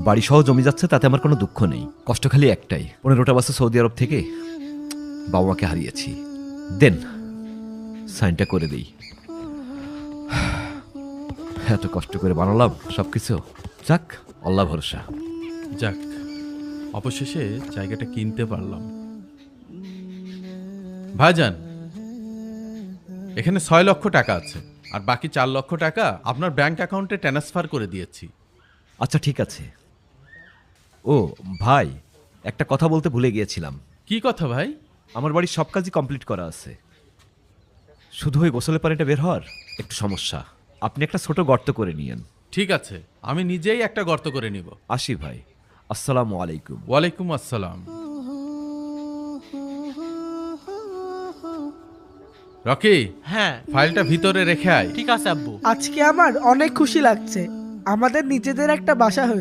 বাড়ি সহ জমি যাচ্ছে, তাতে আমার কোনো দুঃখ নেই। কষ্ট খালি একটাই, 15টা বছর সৌদি আরব থেকে বাবা মাকে হারিয়েছি। দেন সাইনটা করে দিই। এত কষ্ট করে বানালাম সবকিছু, যাক আল্লাহ ভরসা। যাক, অবশেষে জায়গাটা কিনতে পারলাম। ভাইজান, এখানে 6 লক্ষ টাকা আছে, আর বাকি 4 লক্ষ টাকা আপনার ব্যাংক অ্যাকাউন্টে ট্রান্সফার করে দিয়েছি। আচ্ছা ঠিক আছে। ও ভাই, একটা কথা বলতে ভুলে গিয়েছিলাম। কি কথা ভাই? আমার বাড়ির সব কাজই কমপ্লিট করা আছে, শুধু ওই গোসলের পানিটা বের হওয়ার একটু সমস্যা। আপনি একটা ছোট গর্ত করে নিয়েন। ঠিক আছে, আমি নিজেই একটা গর্ত করে নিব। আসি ভাই, আসসালামু আলাইকুম। ওয়ালাইকুম আসসালাম। রকি, হ্যাঁ ফাইলটা ভিতরে রেখে আয়। ঠিক আছে আব্বু। আজকে আমার অনেক খুশি লাগছে, আমাদের নিজেদের একটা বাসা হয়েছে।